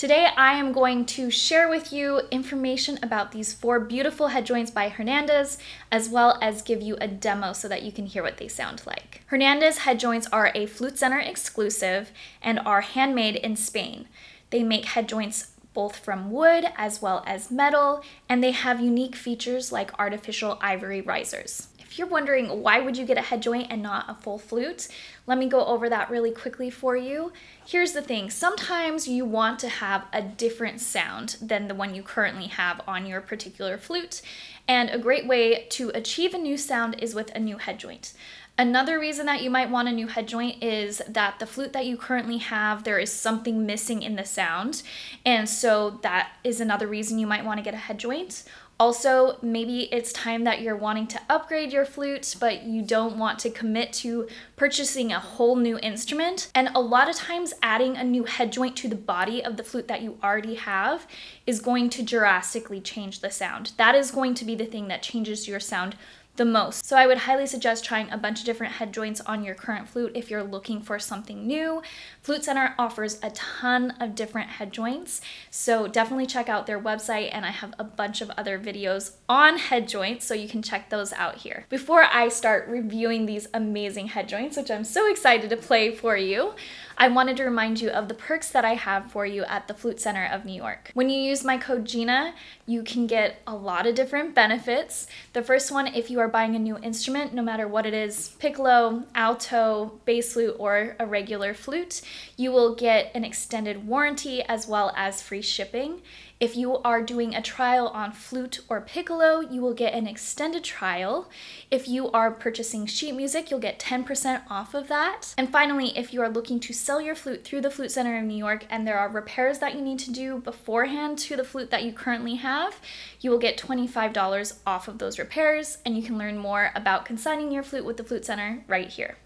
Today I am going to share with you information about these 4 beautiful head joints by Hernandez, as well as give you a demo so that you can hear what they sound like. Hernandez head joints are a Flute Center exclusive and are handmade in Spain. They make head joints both from wood as well as metal, and they have unique features like artificial ivory risers. If you're wondering why would you get a head joint and not a full flute, let me go over that really quickly for you. Here's the thing, sometimes you want to have a different sound than the one you currently have on your particular flute, and a great way to achieve a new sound is with a new head joint. Another reason that you might want a new head joint is that the flute that you currently have, there is something missing in the sound, and so that is another reason you might want to get a head joint. Also, maybe it's time that you're wanting to upgrade your flute, but you don't want to commit to purchasing a whole new instrument. And a lot of times adding a new head joint to the body of the flute that you already have is going to drastically change the sound. That is going to be the thing that changes your sound the most. So I would highly suggest trying a bunch of different head joints on your current flute if you're looking for something new. Flute Center offers a ton of different head joints, so definitely check out their website, and I have a bunch of other videos on head joints, so you can check those out here. Before I start reviewing these amazing head joints, which I'm so excited to play for you, I wanted to remind you of the perks that I have for you at the Flute Center of New York. When you use my code Gina, you can get a lot of different benefits. The first one, if you are buying a new instrument, no matter what it is, piccolo, alto, bass flute, or a regular flute, you will get an extended warranty as well as free shipping. If you are doing a trial on flute or piccolo, you will get an extended trial. If you are purchasing sheet music, you'll get 10% off of that. And finally, if you are looking to sell your flute through the Flute Center of New York and there are repairs that you need to do beforehand to the flute that you currently have, you will get $25 off of those repairs, and you can learn more about consigning your flute with the Flute Center right here.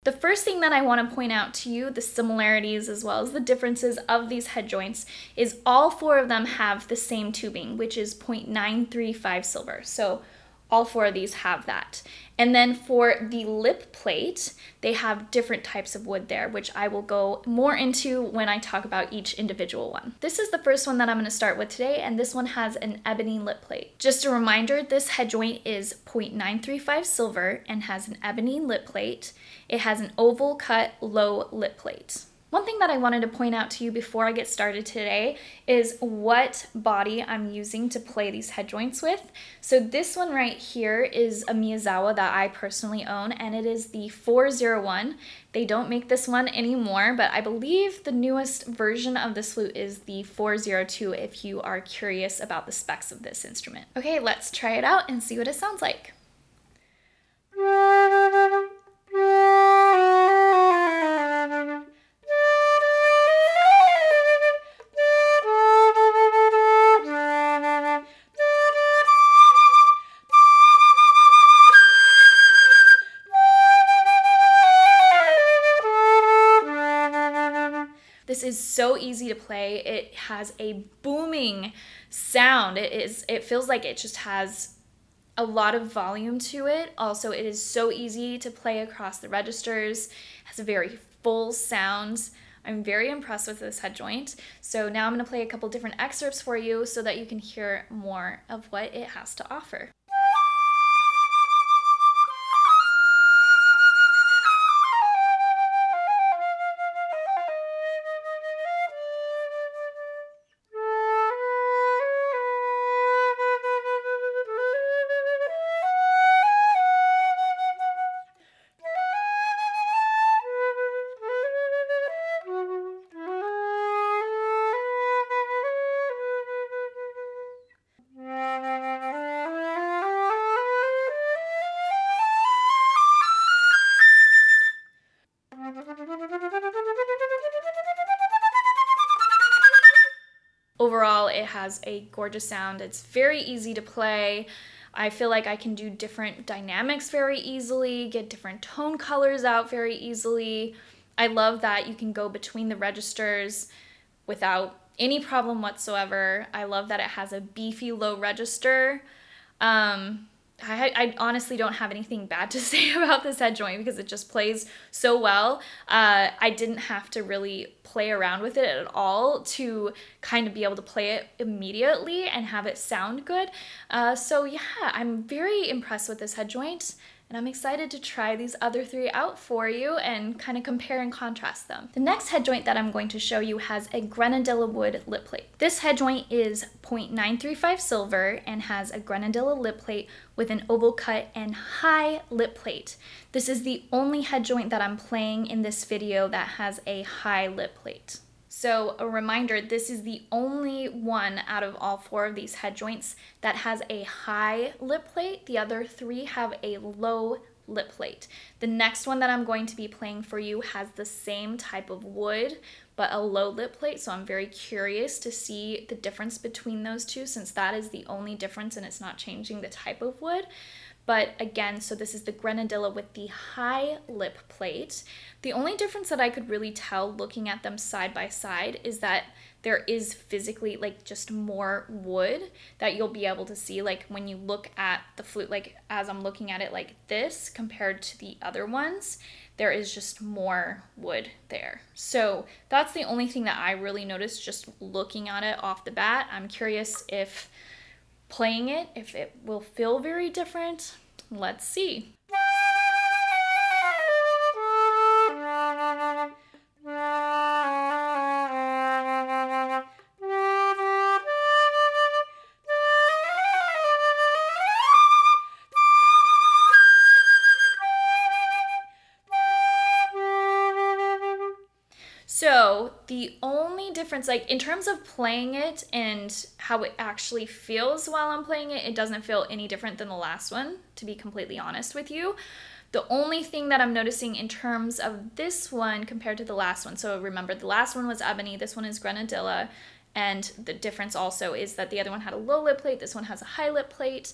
The first thing that I want to point out to you, the similarities as well as the differences of these head joints, is all 4 of them have the same tubing, which is 0.935 silver. So all 4 of these have that. And then for the lip plate, they have different types of wood there, which I will go more into when I talk about each individual one. This is the first one that I'm going to start with today, and this one has an ebony lip plate. Just a reminder, this head joint is 0.935 silver and has an ebony lip plate. It has an oval cut low lip plate. One thing that I wanted to point out to you before I get started today is what body I'm using to play these head joints with. So this one right here is a Miyazawa that I personally own, and it is the 401. They don't make this one anymore, but I believe the newest version of this flute is the 402 if you are curious about the specs of this instrument. Okay, let's try it out and see what it sounds like. This is so easy to play. It has a booming sound. It feels like it just has a lot of volume to it. Also, it is so easy to play across the registers. It has a very full sound. I'm very impressed with this head joint. So now I'm going to play a couple different excerpts for you so that you can hear more of what it has to offer. Overall, it has a gorgeous sound. It's very easy to play. I feel like I can do different dynamics very easily, get different tone colors out very easily. I love that you can go between the registers without any problem whatsoever. I love that it has a beefy low register. I honestly don't have anything bad to say about this head joint because it just plays so well. I didn't have to really play around with it at all to kind of be able to play it immediately and have it sound good. So yeah, I'm very impressed with this head joint. And I'm excited to try these other 3 out for you and kind of compare and contrast them. The next head joint that I'm going to show you has a Grenadilla wood lip plate. This head joint is 0.935 silver and has a Grenadilla lip plate with an oval cut and high lip plate. This is the only head joint that I'm playing in this video that has a high lip plate. So a reminder, this is the only one out of all 4 of these head joints that has a high lip plate. The other 3 have a low lip plate. The next one that I'm going to be playing for you has the same type of wood, but a low lip plate. So I'm very curious to see the difference between those two, since that is the only difference and it's not changing the type of wood. But again, so this is the Grenadilla with the high lip plate. The only difference that I could really tell looking at them side by side is that there is physically like just more wood that you'll be able to see, like when you look at the flute, like as I'm looking at it like this compared to the other ones, there is just more wood there. So that's the only thing that I really noticed just looking at it off the bat. I'm curious if playing it, if it will feel very different. Let's see. So the only difference, like in terms of playing it and how it actually feels while I'm playing it, it doesn't feel any different than the last one, to be completely honest with you. The only thing that I'm noticing in terms of this one compared to the last one, so remember the last one was Ebony, this one is Grenadilla, and the difference also is that the other one had a low lip plate, this one has a high lip plate.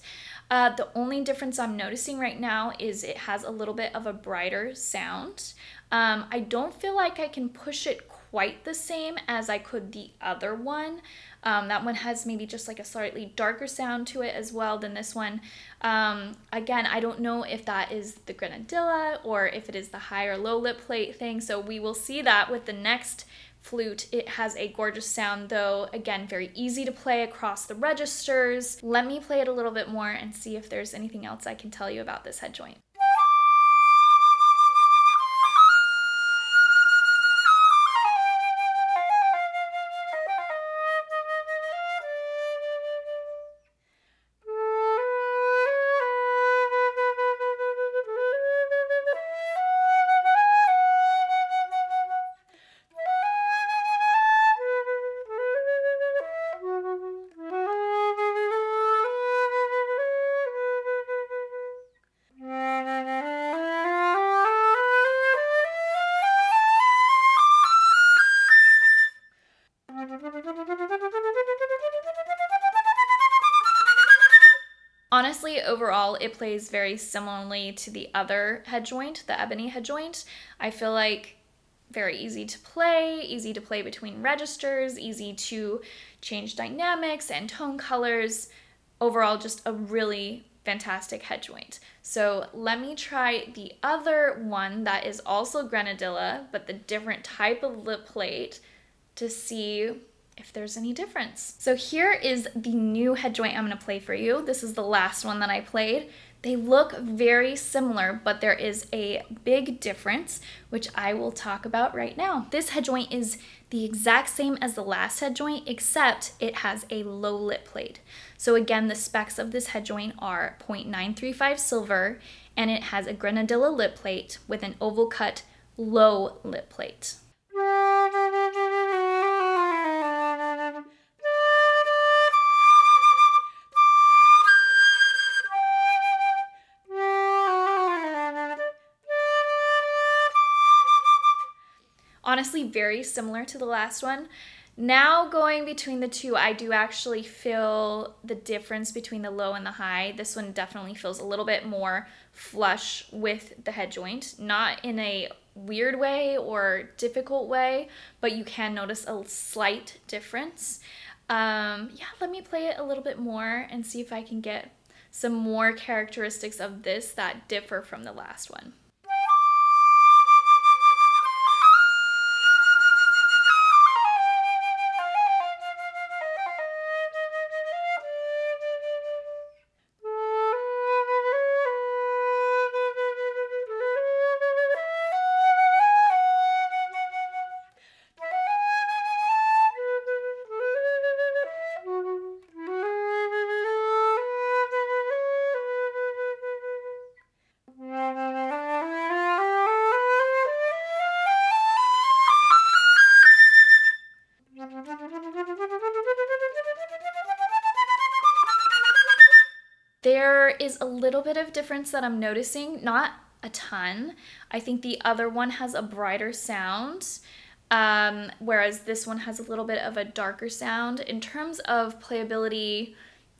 The only difference I'm noticing right now is it has a little bit of a brighter sound. I don't feel like I can push it quite the same as I could the other one. That one has maybe just like a slightly darker sound to it as well than this one. Again, I don't know if that is the Grenadilla or if it is the high or low lip plate thing, so we will see that with the next flute. It has a gorgeous sound though, again, very easy to play across the registers. Let me play it a little bit more and see if there's anything else I can tell you about this head joint. Honestly, overall, it plays very similarly to the other head joint, the Ebony head joint. I feel like very easy to play between registers, easy to change dynamics and tone colors. Overall, just a really fantastic head joint. So let me try the other one that is also Grenadilla, but the different type of lip plate to see if there's any difference. So here is the new head joint I'm gonna play for you. This is the last one that I played. They look very similar, but there is a big difference, which I will talk about right now. This head joint is the exact same as the last head joint, except it has a low lip plate. So again, the specs of this head joint are 0.935 silver, and it has a Grenadilla lip plate with an oval cut low lip plate. Honestly, very similar to the last one. Now going between the two, I do actually feel the difference between the low and the high. This one definitely feels a little bit more flush with the head joint, not in a weird way or difficult way, but you can notice a slight difference. Yeah, let me play it a little bit more and see if I can get some more characteristics of this that differ from the last one. There is a little bit of difference that I'm noticing, not a ton. I think the other one has a brighter sound, whereas this one has a little bit of a darker sound. In terms of playability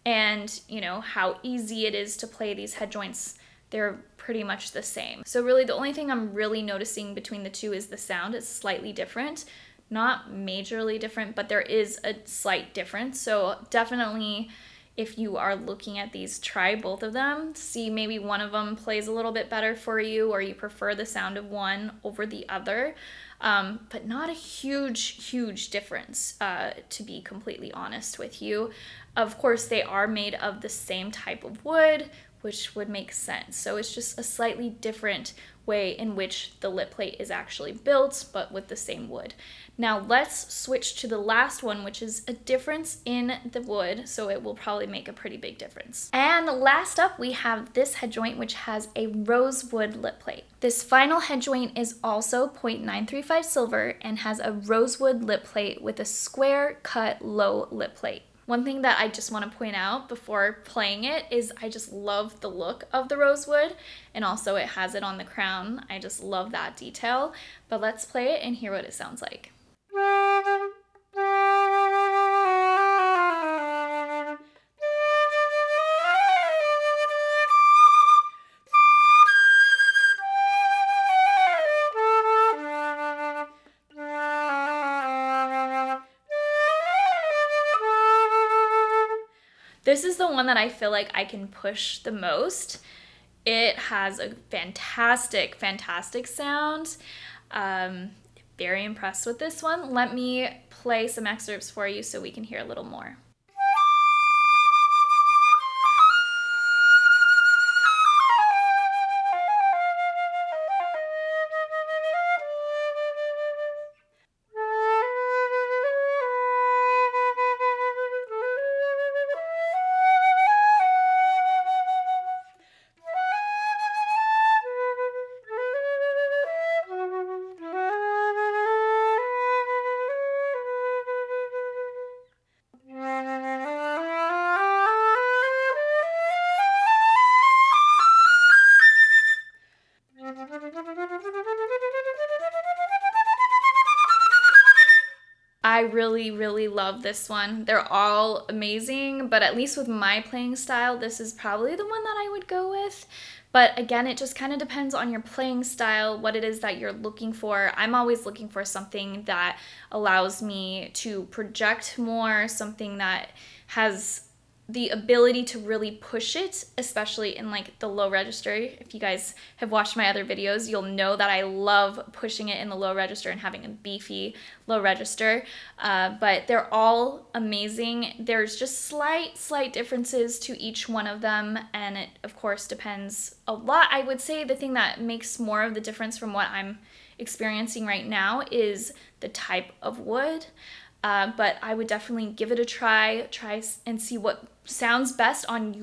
and, you know, how easy it is to play these head joints, they're pretty much the same. So really the only thing I'm really noticing between the two is the sound. It's slightly different. Not majorly different, but there is a slight difference. So definitely, if you are looking at these, try both of them. See maybe one of them plays a little bit better for you, or you prefer the sound of one over the other. But not a huge difference, to be completely honest with you. Of course, they are made of the same type of wood, which would make sense. So it's just a slightly different way in which the lip plate is actually built, but with the same wood. Now let's switch to the last one, which is a difference in the wood, so it will probably make a pretty big difference. And last up, we have this head joint, which has a rosewood lip plate. This final head joint is also 0.935 silver and has a rosewood lip plate with a square cut low lip plate. One thing that I just want to point out before playing it is I just love the look of the rosewood, and also it has it on the crown. I just love that detail. But let's play it and hear what it sounds like. This is the one that I feel like I can push the most. It has a fantastic sound. Very impressed with this one. Let me play some excerpts for you so we can hear a little more. I really love this one. They're all amazing, but at least with my playing style, this is probably the one that I would go with. But again, it just kind of depends on your playing style, what it is that you're looking for. I'm always looking for something that allows me to project more, something that has the ability to really push it, especially in like the low register. If you guys have watched my other videos, you'll know that I love pushing it in the low register and having a beefy low register. But they're all amazing. There's just slight differences to each one of them, and it of course depends a lot. I would say the thing that makes more of the difference from what I'm experiencing right now is the type of wood. But I would definitely give it a try and see what sounds best on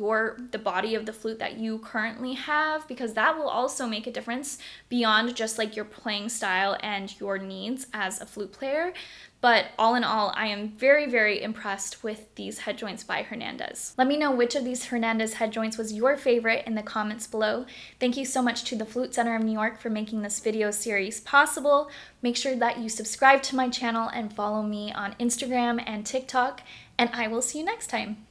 the body of the flute that you currently have, because that will also make a difference beyond just like your playing style and your needs as a flute player. But all in all, I am very impressed with these head joints by Hernandez. Let me know which of these Hernandez head joints was your favorite in the comments below. Thank you so much to the Flute Center of New York for making this video series possible. Make sure that you subscribe to my channel and follow me on Instagram and TikTok, and I will see you next time.